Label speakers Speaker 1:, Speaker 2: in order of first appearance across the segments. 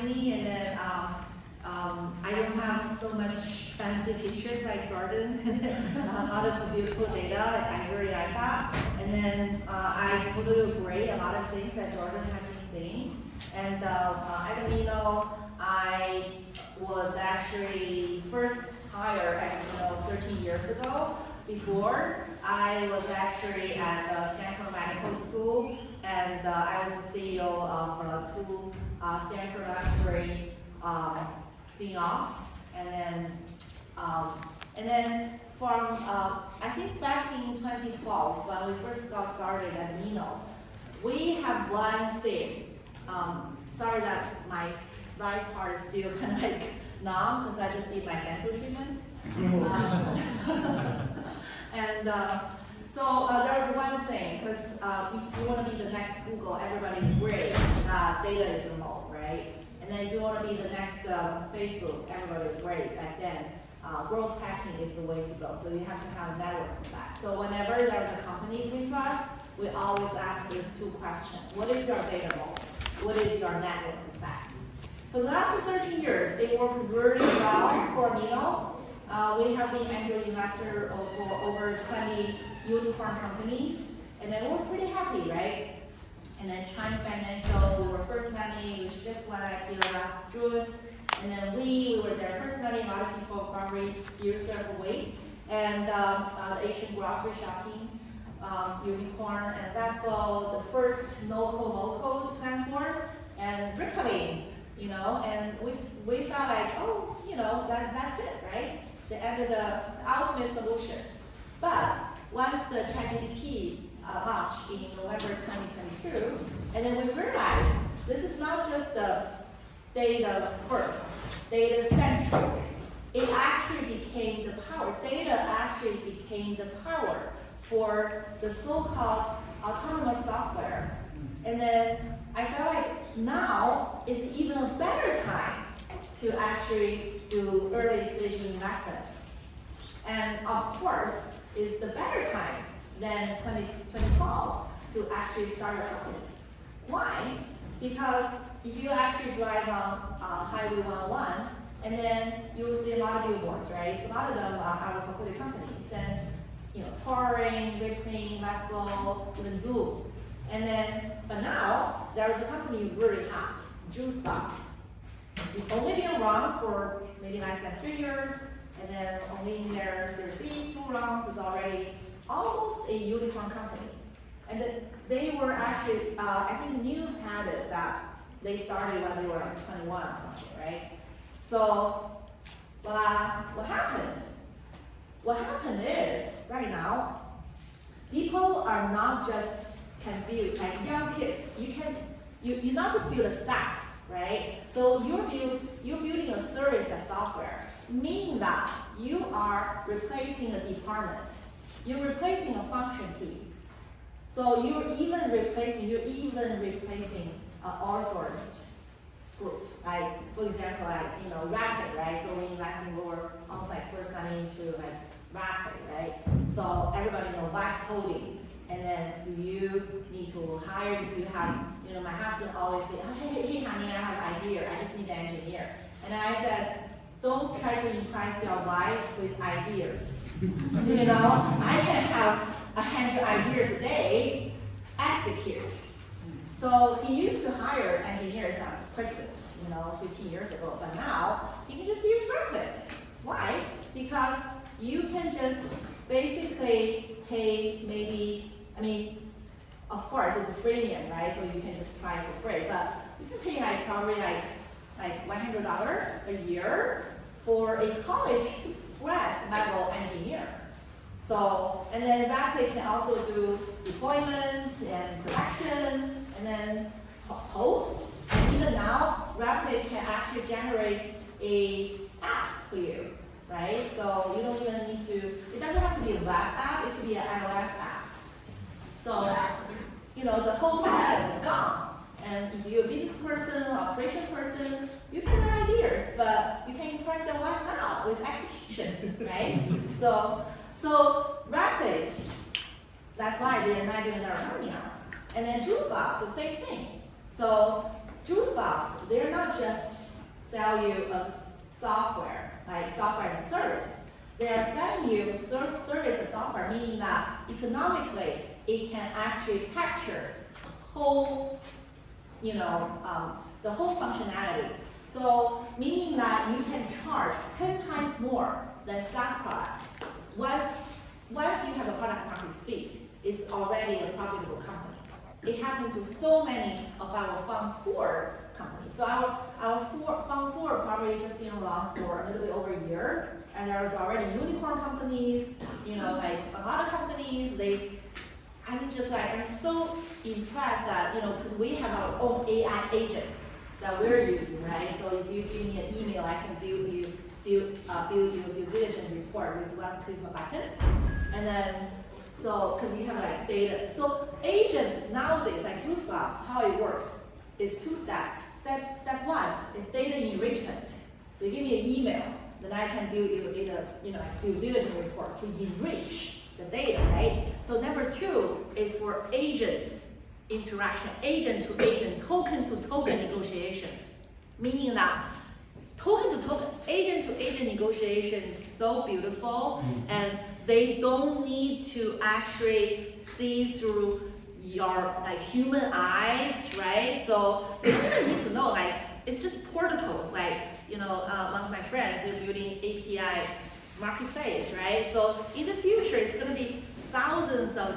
Speaker 1: company, and then I don't have so much fancy pictures like Jordan, a lot of beautiful data. I really like that. And then I totally agree a lot of things that Jordan has been saying. And at Amino, I was actually first hired at Amino 13 years ago. Before, I was actually at Stanford Medical School, and I was the CEO of two Stanford Laboratory spin-offs, and then from I think back in 2012 when we first got started at Amino, we have one thing. Sorry that my right part is still kind of like numb because I just did my sample treatment. So there's one thing, because if you want to be the next Google, everybody agrees that data is the mode, right? And then if you want to be the next Facebook, everybody agrees back then. Growth hacking is the way to go. So you have to have a network effect. So whenever there's a company with us, we always ask these two questions. What is your data mode? What is your network effect? For the last 13 years, it worked really well for Amino. We have been angel investor for over 20 unicorn companies, and then we're pretty happy, right? And then China Financial, we were first money, which just went IPO last June. And then we were their first money, a lot of people probably years away. And the Asian grocery shopping unicorn, and Backflow, the first no-code platform, and Rippling, and we felt like, oh, that's it, right? The end of the ultimate solution. But once the ChatGPT launched in November 2022, and then we realized this is not just the data first, data centric. It actually became the power. Data actually became the power for the so-called autonomous software. And then I felt like now is even a better time to actually do early stage investments. And of course, it's the better time than 2012 to actually start a company. Why? Because if you actually drive on Highway 101, and then you will see a lot of billboards, right? So a lot of them are our portfolio companies, and Touring, Rippling, Backflow, even Zoom. And then, but now there is a company really hot, Juice Box. It's only been around for maybe less than 3 years, and then only in their Series B, 2 rounds is already almost a unicorn company. And they were actually, I think the news had it that they started when they were like 21 or something, right? So, what happened? What happened is, right now, people are not just can build, like young kids, you not just build a SaaS, right? So you're building a service as software, meaning that you are replacing a department. You're replacing a function team. So you're even replacing an outsourced group. Like, for example, Rapid, right? So we invest in more, almost like first money into like Rapid, right? So everybody know vibe coding. And then do you need to hire, if you have, my husband always say, oh, hey, honey, I have an idea. I just need an engineer. And I said, don't try to impress your wife with ideas. I can have 100 ideas a day, execute. So he used to hire engineers on Craigslist, 15 years ago, but now you can just use Rapid. Why? Because you can just basically pay maybe, of course it's a freemium, right? So you can just try for free, but you can pay probably $100 a year for a college grad level engineer. So, and then Rapid can also do deployment and production, and then post. And even now, Rapid can actually generate a app for you, right? So you don't even need to, it doesn't have to be a web app, it could be an iOS app. So, the whole function is gone. And if you're a business person, operations person, you can have ideas, but you can impress your wife now with execution, right? So Rapid, that's why they're $9 billion company now. And then Juicebox, the same thing. So Juicebox, they're not just sell you a software, like software as a service. They are selling you service as software, meaning that economically it can actually capture whole, the whole functionality. So meaning that you can charge 10 times more than SaaS product. Once you have a product market fit, it's already a profitable company. It happened to so many of our Fund 4 companies. So our Fund 4 probably just been around for a little bit over a year, and there's already unicorn companies, like a lot of companies, I'm so impressed that, because we have our own AI agents that we're using, right? So if you give me an email, I can build you due diligence report with one click of a button. And then, because you have like data. So agent nowadays, like Juicebox, how it works is 2 steps. Step 1 is data enrichment. So you give me an email, then I can build you data, due diligence reports to enrich the data, right? So number 2 is for agent interaction, agent to agent, token to token negotiation, meaning that token to token, agent to agent negotiation is so beautiful, and they don't need to actually see through your human eyes, right? So they don't even need to know, it's just protocols. One of my friends, they're building API marketplace, right? So in the future, it's going to be thousands of,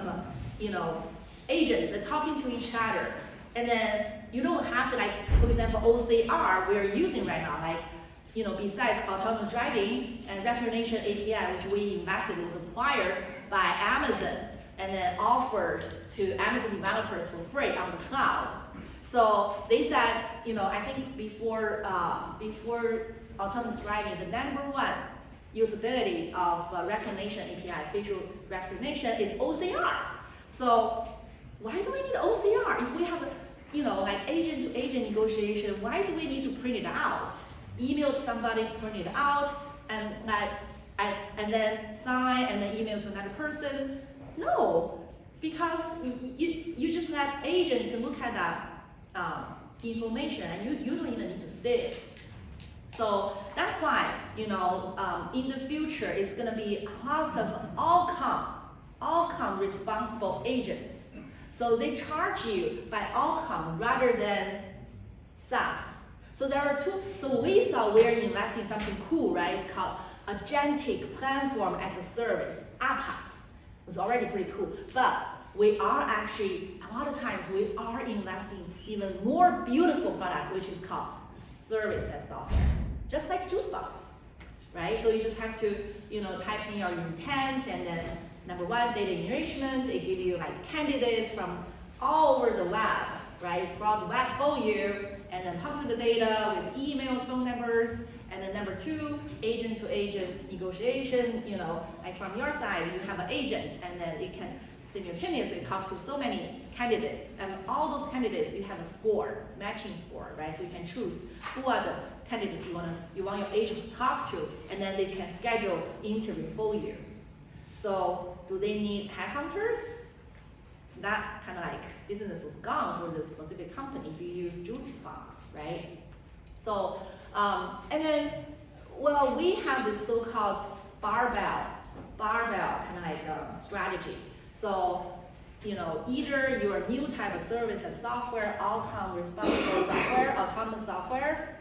Speaker 1: agents that talking to each other. And then you don't have to, for example, OCR we're using right now, besides autonomous driving and recognition API, which we invested in, was acquired by Amazon and then offered to Amazon developers for free on the cloud. So they said, I think before autonomous driving, the number 1 usability of recognition API, facial recognition, is OCR. So why do we need OCR if we have agent to agent negotiation? Why do we need to print it out? Email to somebody, print it out, and then sign, and then email to another person? No, because you just let agent to look at that information, and you don't even need to see it. So that's why, in the future, it's going to be lots of outcome responsible agents. So they charge you by outcome rather than SaaS. So there are 2. So we thought we're investing in something cool, right? It's called Agentic Platform as a Service, APAS. It's already pretty cool. But we are actually, a lot of times, we are investing in a more beautiful product, which is called Service as Software. Just like Juicebox, right? So you just have to, type in your intent, and then number 1, data enrichment. It gives you candidates from all over the web, right? Brought the web for you, and then publish the data with emails, phone numbers. And then number 2, agent to agent negotiation. From your side, you have an agent, and then it can simultaneously talk to so many candidates. And all those candidates, you have a score, matching score, right? So you can choose who are the candidates you want your agents to talk to, and then they can schedule interview for you. So do they need headhunters? That kind of business is gone for this specific company if you use Juicebox, right? So, and then, we have this so-called barbell kind of strategy. So, either you're a new type of service as software, outcome responsible software, autonomous software,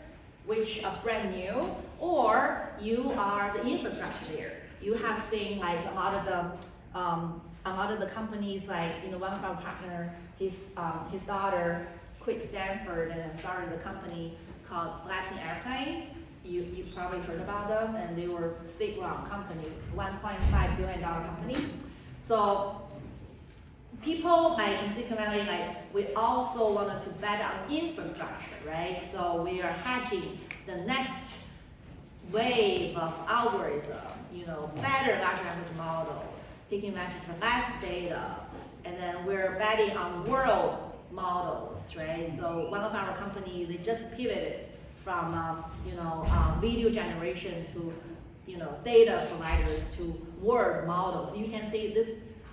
Speaker 1: which are brand new, or you are the infrastructure layer. You have seen a lot of the companies, one of our partner, his daughter quit Stanford and started a company called Flapping Airplane. You probably heard about them, and they were a state-run company, $1.5 billion company. So people in Silicon Valley, we also wanted to bet on infrastructure, right? So we are hedging the next wave of algorithm, better large language model, taking advantage of less data, and then we're betting on world models, right? So one of our companies, they just pivoted from video generation to data providers to word models. So you can see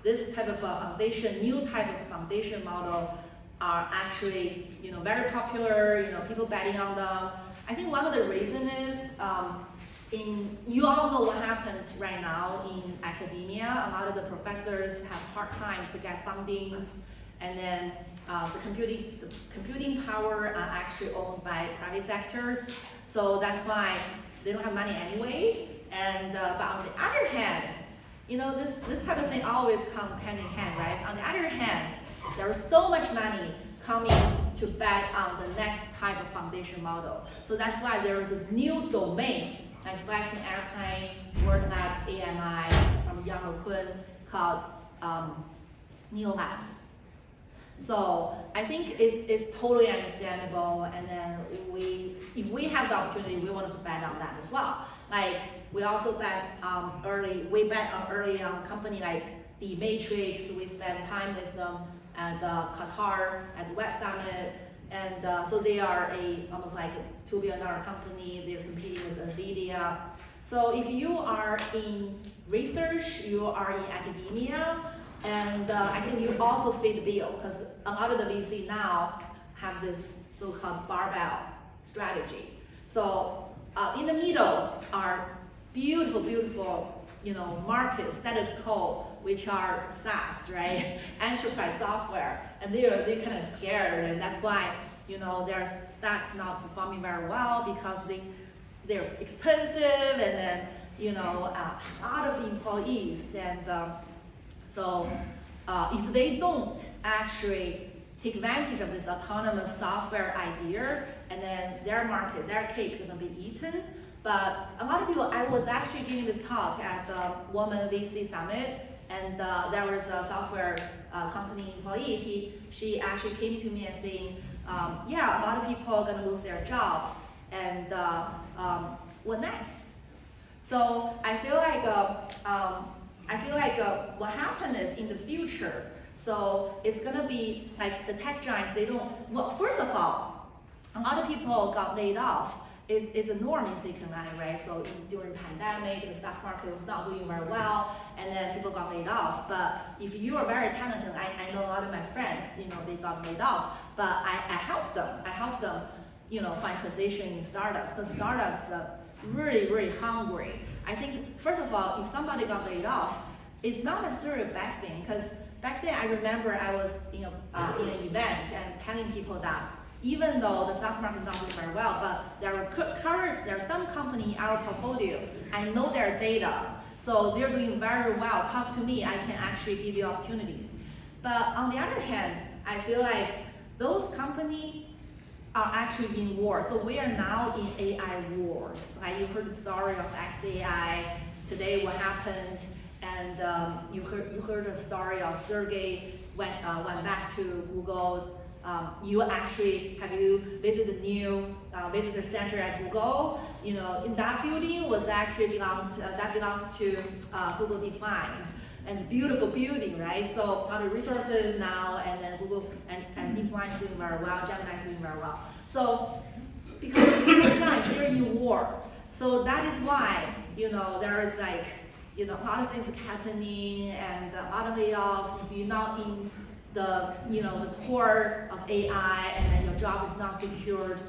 Speaker 1: this type of foundation, new type of foundation model are actually, very popular, people betting on them. I think one of the reasons is, you all know what happened right now in academia. A lot of the professors have hard time to get fundings, and then the computing power are actually owned by private sectors. So that's why they don't have money anyway. And but on the other hand, this type of thing always come hand in hand, right? On the other hand, there is so much money coming to bet on the next type of foundation model. So that's why there is this new domain, like flying airplane, word labs, AMI, from Yang Kun, called Neolabs. So I think it's totally understandable, and then if we have the opportunity, we wanted to bet on that as well. Like we also bet early on company like the Matrix. We spent time with them at Qatar at the Web Summit, and so they are almost like a $2 billion company. They're competing with NVIDIA. So if you are in research, you are in academia, and I think you also fit the bill, because a lot of the VC now have this so-called barbell strategy. So in the middle are beautiful, market status quo, which are SaaS, right? Enterprise software, and they're kind of scared, and that's why their stocks not performing very well, because they're expensive, and then a lot of employees, and so if they don't actually take advantage of this autonomous software idea, and then their market, their cake is gonna be eaten. But a lot of people, I was actually giving this talk at the Woman VC Summit, and there was a software company employee. She actually came to me and saying, yeah, a lot of people are gonna lose their jobs, and what next? So I feel like what happened is in the future. So it's gonna be like the tech giants. Well, first of all, a lot of people got laid off. Is a norm in Silicon Valley, right? So during pandemic, the stock market was not doing very well, and then people got laid off. But if you are very talented, I know a lot of my friends, they got laid off, but I help them. I help them, find position in startups, because startups are really, really hungry. I think, first of all, if somebody got laid off, it's not necessarily a bad thing, because back then I remember I was in an event and telling people that even though the stock market is not doing very well, but there are some company in our portfolio, I know their data, so they're doing very well. Talk to me, I can actually give you opportunities. But on the other hand, I feel like those companies are actually in war. So we are now in AI wars. You heard the story of XAI today, what happened, and you heard the story of Sergey went back to Google. Have you visited the new visitor center at Google? In that building was actually belongs to Google DeepMind, and it's a beautiful building, right? So all the resources now, and then Google and DeepMind is doing very well, Gemini is doing very well. So because they're in war, so that is why there is a lot of things happening and a lot of layoffs. If you're not in the core of AI, and then your job is not secured.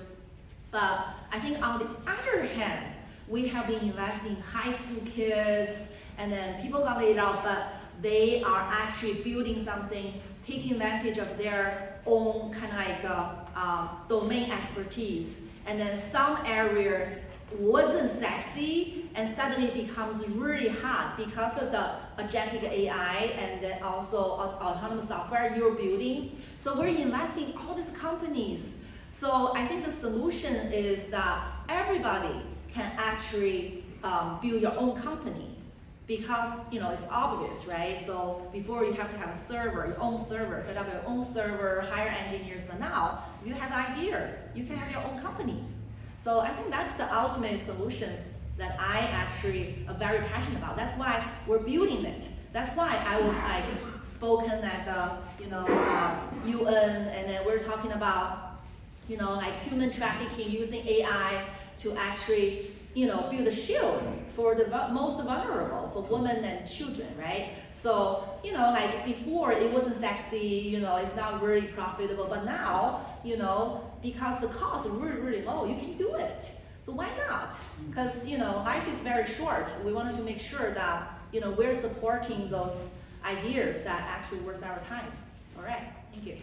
Speaker 1: But I think on the other hand, we have been investing in high school kids, and then people got laid off, but they are actually building something, taking advantage of their own kind of domain expertise, and then some area wasn't sexy, and suddenly it becomes really hot because of the agentic AI and then also autonomous software you're building. So we're investing in all these companies. So I think the solution is that everybody can actually build your own company, because it's obvious, right? So before you have to have a server, your own server, set up your own server, hire engineers. But now, if you have an idea, you can have your own company. So I think that's the ultimate solution that I actually am very passionate about. That's why we're building it. That's why I was spoken at the UN, and then we're talking about like human trafficking using AI to actually, build a shield for the most vulnerable, for women and children, right? So, like before it wasn't sexy, it's not really profitable, but now, because the cost is really, really low, you can do it. So why not? Because, life is very short. We wanted to make sure that, we're supporting those ideas that actually worth our time. All right, thank you.